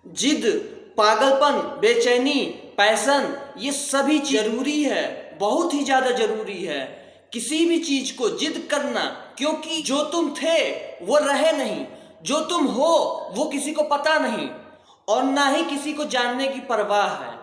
जिद, पागलपन, बेचैनी, पैशन, ये सभी जरूरी है, बहुत ही ज्यादा जरूरी है। किसी भी चीज को जिद करना, क्योंकि जो तुम थे वो रहे नहीं, जो तुम हो वो किसी को पता नहीं और ना ही किसी को जानने की परवाह है।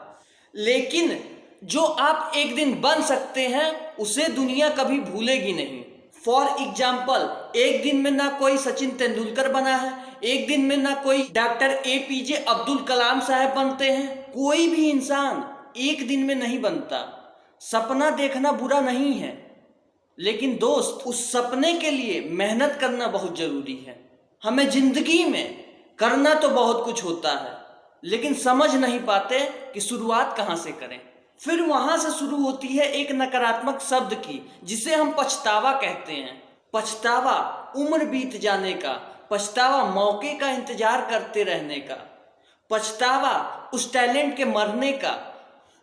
लेकिन जो आप एक दिन बन सकते हैं उसे दुनिया कभी भूलेगी नहीं। फॉर एग्जाम्पल, एक दिन में ना कोई सचिन तेंदुलकर बना है, एक दिन में ना कोई डॉक्टर APJ अब्दुल कलाम साहब बनते हैं। कोई भी इंसान एक दिन में नहीं बनता। सपना देखना बुरा नहीं है, लेकिन दोस्त उस सपने के लिए मेहनत करना बहुत जरूरी है। हमें जिंदगी में करना तो बहुत कुछ होता है, लेकिन समझ नहीं पाते कि शुरुआत कहाँ से करें। फिर वहां से शुरू होती है एक नकारात्मक शब्द की, जिसे हम पछतावा कहते हैं। पछतावा उम्र बीत जाने का, पछतावा मौके का इंतजार करते रहने का, पछतावा उस टैलेंट के मरने का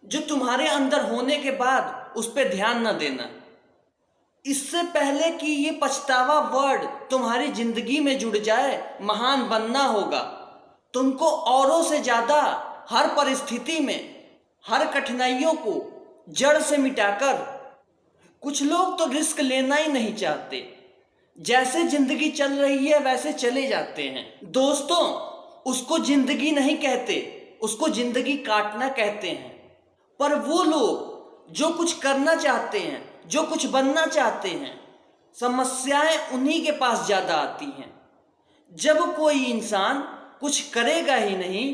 जो तुम्हारे अंदर होने के बाद उस पर ध्यान न देना। इससे पहले कि ये पछतावा वर्ड तुम्हारी जिंदगी में जुड़ जाए, महान बनना होगा। तुमको औरों से ज्यादा हर परिस्थिति में, हर कठिनाइयों को जड़ से मिटाकर। कुछ लोग तो रिस्क लेना ही नहीं चाहते, जैसे जिंदगी चल रही है वैसे चले जाते हैं। दोस्तों, उसको जिंदगी नहीं कहते, उसको जिंदगी काटना कहते हैं। पर वो लोग जो कुछ करना चाहते हैं, जो कुछ बनना चाहते हैं, समस्याएं उन्हीं के पास ज्यादा आती हैं। जब कोई इंसान कुछ करेगा ही नहीं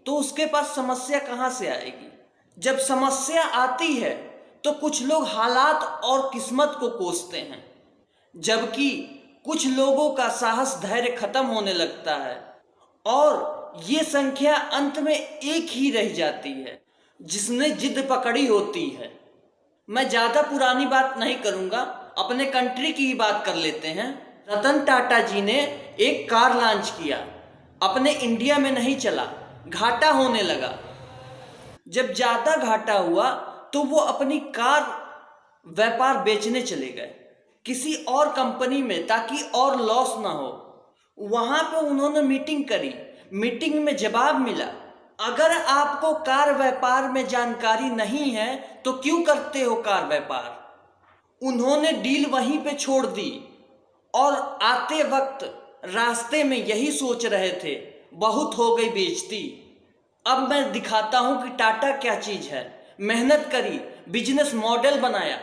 तो उसके पास समस्या कहाँ से आएगी। जब समस्या आती है तो कुछ लोग हालात और किस्मत को कोसते हैं, जबकि कुछ लोगों का साहस धैर्य खत्म होने लगता है और ये संख्या अंत में एक ही रह जाती है, जिसने जिद पकड़ी होती है। मैं ज्यादा पुरानी बात नहीं करूंगा, अपने कंट्री की ही बात कर लेते हैं। रतन टाटा जी ने एक कार लॉन्च किया, अपने इंडिया में नहीं चला, घाटा होने लगा। जब ज्यादा घाटा हुआ तो वो अपनी कार व्यापार बेचने चले गए किसी और कंपनी में, ताकि और लॉस ना हो। वहां पे उन्होंने मीटिंग करी, मीटिंग में जवाब मिला, अगर आपको कार व्यापार में जानकारी नहीं है तो क्यों करते हो कार व्यापार। उन्होंने डील वहीं पे छोड़ दी और आते वक्त रास्ते में यही सोच रहे थे, बहुत हो गई बेइज्जती, अब मैं दिखाता हूं कि टाटा क्या चीज है। मेहनत करी, बिजनेस मॉडल बनाया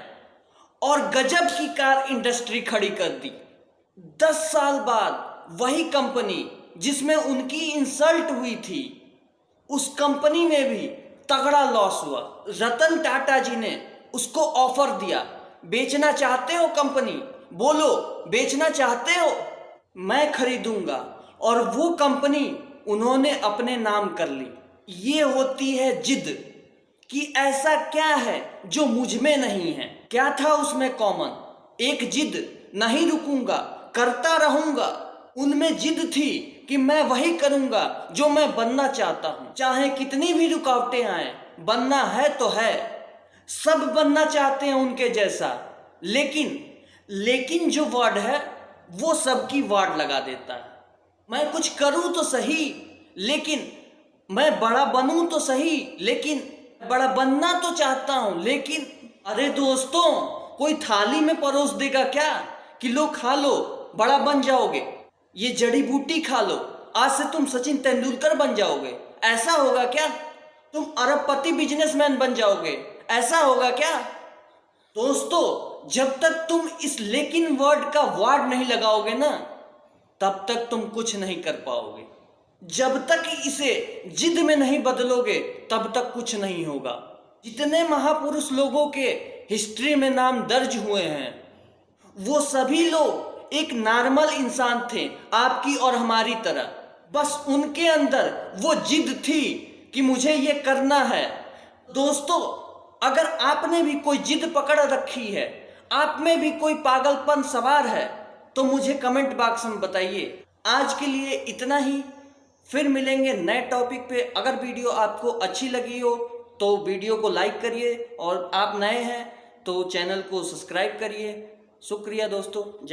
और गजब की कार इंडस्ट्री खड़ी कर दी। 10 साल बाद वही कंपनी जिसमें उनकी इंसल्ट हुई थी, उस कंपनी में भी तगड़ा लॉस हुआ। रतन टाटा जी ने उसको ऑफर दिया, बेचना चाहते हो कंपनी, बोलो बेचना चाहते हो, मैं खरीदूंगा। और वो कंपनी उन्होंने अपने नाम कर ली। ये होती है जिद, कि ऐसा क्या है जो मुझ में नहीं है। क्या था उसमें कॉमन? एक जिद, नहीं रुकूंगा, करता रहूंगा। उनमें जिद थी कि मैं वही करूंगा जो मैं बनना चाहता हूं, चाहे कितनी भी रुकावटें आए, बनना है तो है। सब बनना चाहते हैं उनके जैसा, लेकिन जो वर्ड है वो सबकी वार्ड लगा देता है। मैं कुछ करूं तो सही, लेकिन मैं बड़ा बनूं तो सही, लेकिन बड़ा बनना तो चाहता हूं, लेकिन अरे दोस्तों, कोई थाली में परोस देगा क्या कि लो खा लो, बड़ा बन जाओगे, ये जड़ी बूटी खा लो, आज से तुम सचिन तेंदुलकर बन जाओगे, ऐसा होगा क्या? तुम अरबपति बिजनेसमैन बन जाओगे, ऐसा होगा क्या? दोस्तों, जब तक तुम इस लेकिन वर्ड का वार्ड नहीं लगाओगे ना, तब तक तुम कुछ नहीं कर पाओगे। जब तक इसे जिद में नहीं बदलोगे तब तक कुछ नहीं होगा। जितने महापुरुष लोगों के हिस्ट्री में नाम दर्ज हुए हैं, वो सभी लोग एक नॉर्मल इंसान थे, आपकी और हमारी तरह। बस उनके अंदर वो जिद थी कि मुझे ये करना है। दोस्तों, अगर आपने भी कोई जिद पकड़ रखी है, आप में भी कोई पागलपन सवार है, तो मुझे कमेंट बॉक्स में बताइए। आज के लिए इतना ही, फिर मिलेंगे नए टॉपिक पे। अगर वीडियो आपको अच्छी लगी हो तो वीडियो को लाइक करिए, और आप नए हैं तो चैनल को सब्सक्राइब करिए। शुक्रिया दोस्तों, जय।